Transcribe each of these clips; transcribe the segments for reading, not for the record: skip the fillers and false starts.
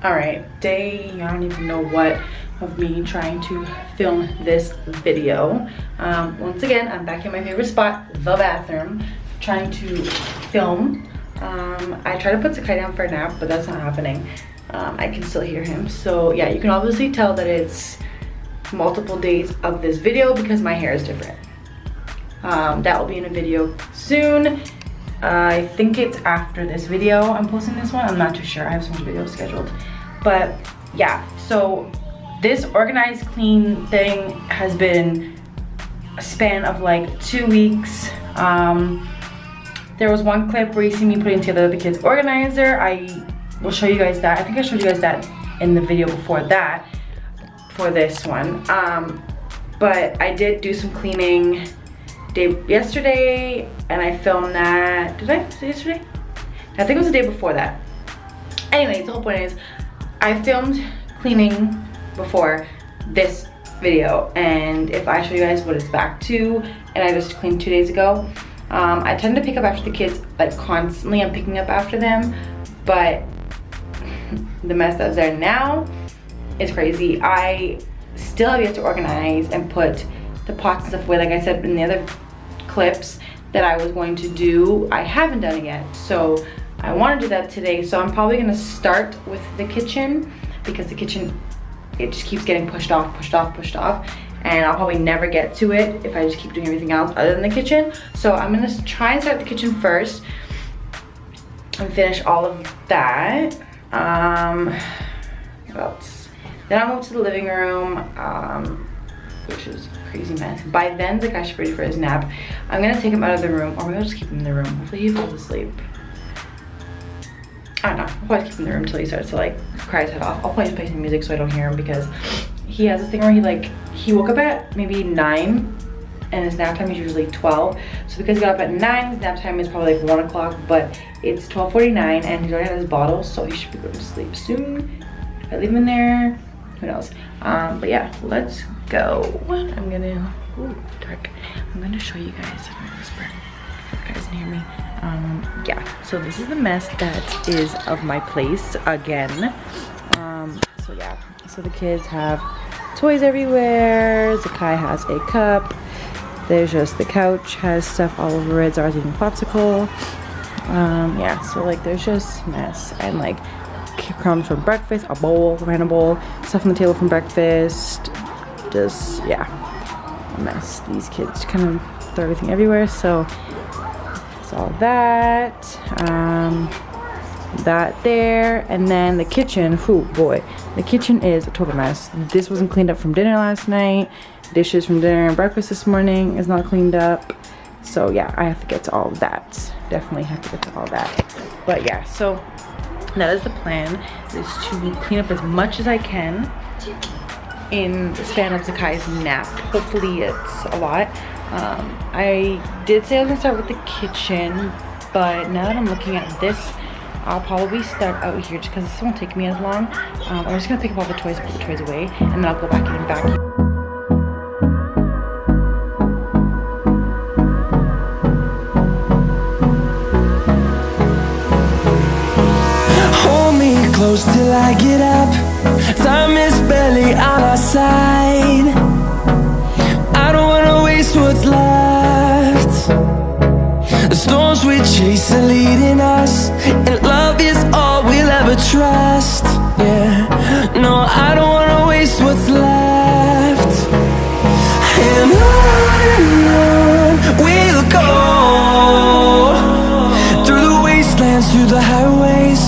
All right, I don't even know what of me trying to film this video. Once again, I'm back in my favorite spot, the bathroom, trying to film. I tried to put Sakai down for a nap, but that's not happening. I can still hear him. So yeah, you can obviously tell that it's multiple days of this video because my hair is different. That will be in a video soon. I think it's after this video I'm posting this one. I'm not too sure. I have so much videos scheduled. But yeah, so this organized clean thing has been a span of like 2 weeks. There was one clip where you see me putting together the kids' organizer. I will show you guys that. I think I showed you guys that in the video before that, for this one. But I did do some cleaning yesterday, and I filmed that. Did I say yesterday? I think it was the day before that. Anyways, the whole point is I filmed cleaning before this video, and if I show you guys what it's back to, and I just cleaned 2 days ago. I tend to pick up after the kids, like constantly I'm picking up after them, but the mess that's there now is crazy. I still have yet to organize and put the pots and stuff away, like I said in the other clips that I was going to do. I haven't done it yet, so I want to do that today. So I'm probably going to start with the kitchen, because the kitchen, it just keeps getting pushed off, and I'll probably never get to it if I just keep doing everything else other than the kitchen. So I'm going to try and start the kitchen first and finish all of that. What else? Then I'll move to the living room, which is a crazy mess. By then, the guy should be ready for his nap. I'm gonna take him out of the room, or maybe I'll just keep him in the room. Hopefully he falls asleep. I don't know, I'll probably keep him in the room until he starts to like cry his head off. I'll probably just play some music so I don't hear him, because he has this thing where he woke up at maybe 9, and his nap time is usually 12. So because he got up at 9, his nap time is probably like 1 o'clock, but it's 12:49 and he's already had his bottle, so he should be going to sleep soon. If I leave him in there, who knows? But yeah, let's go. I'm gonna, ooh, dark. I'm gonna show you guys. I'm gonna whisper. You guys can hear me. Yeah, so this is the mess that is of my place again. So yeah, so the kids have toys everywhere. Zakai has a cup. There's just the couch has stuff all over it. Zara's eating a popsicle. Yeah, so like there's just mess, and like crumbs from breakfast, a bowl, random bowl, stuff on the table from breakfast. Just, yeah, a mess. These kids kind of throw everything everywhere, so it's all that. That there, and then the kitchen. Oh boy, the kitchen is a total mess. This wasn't cleaned up from dinner last night. Dishes from dinner and breakfast this morning is not cleaned up. So yeah, I have to get to all of that. Definitely have to get to all that. But yeah, so that is the plan, is to clean up as much as I can in the span of Zakai's nap. Hopefully it's a lot. I did say I was gonna start with the kitchen, but now that I'm looking at this, I'll probably start out here just because this won't take me as long. I'm just gonna pick up all the toys, put the toys away, and then I'll go back in and vacuum. Close till I get up. Time is barely on our side. I don't wanna waste what's left. The storms we chase are leading us, and love is all we'll ever trust. Yeah, no, I don't wanna waste what's left. And on we'll go, through the wastelands, through the highways,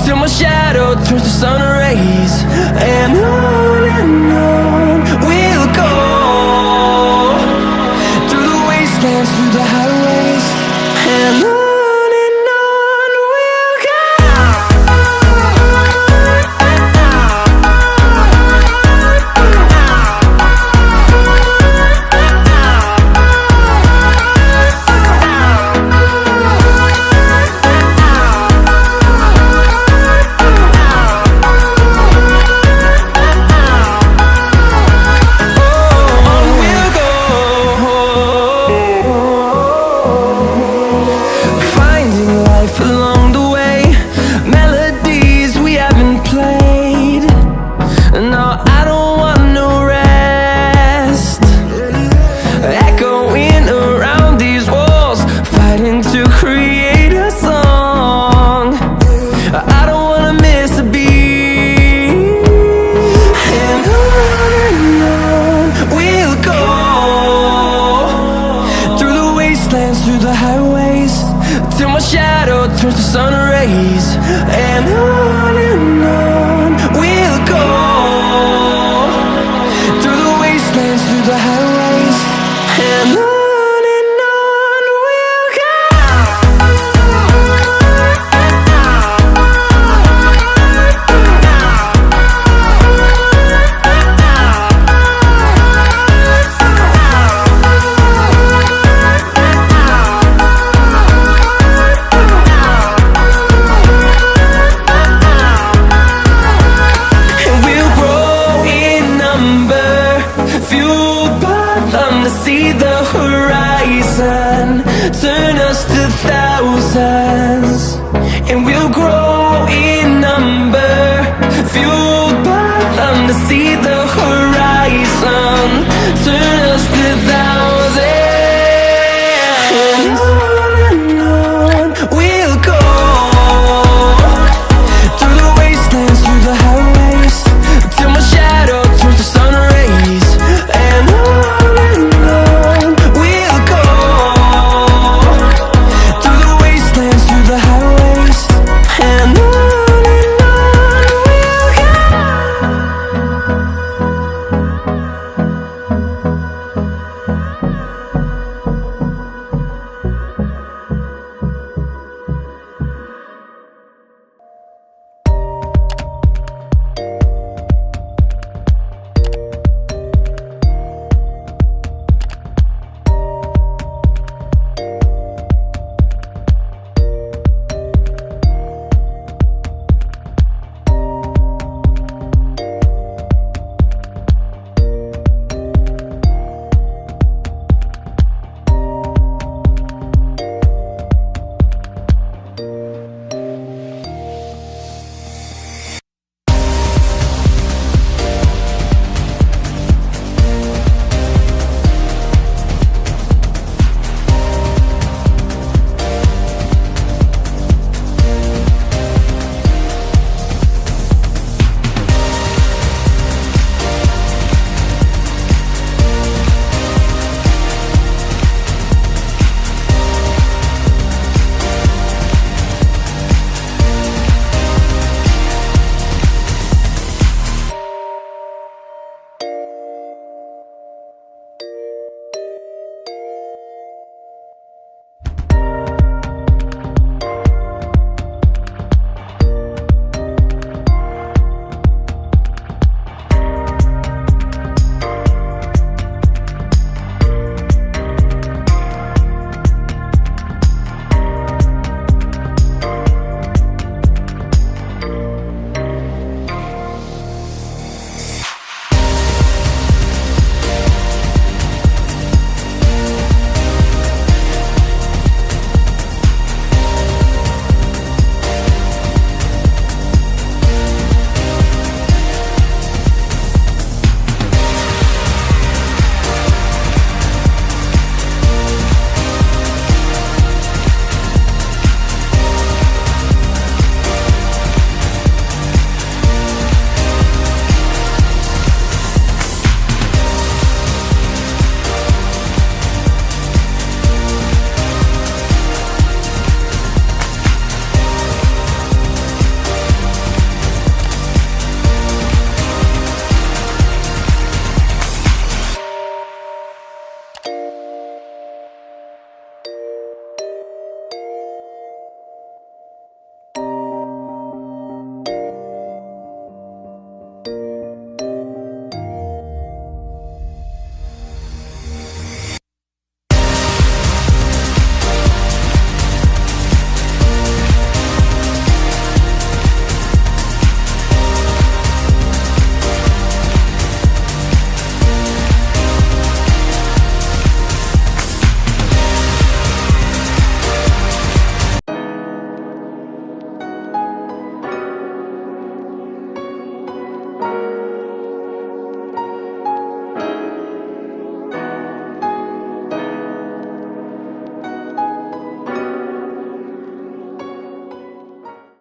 till my shadow turns to sun rays. And on we'll go, through the wastelands, through the highways, and on we'll go. turns to sun rays, and on we'll go, through the wastelands, through the highways, and on we'll go. See the horizon, turn us to thousands.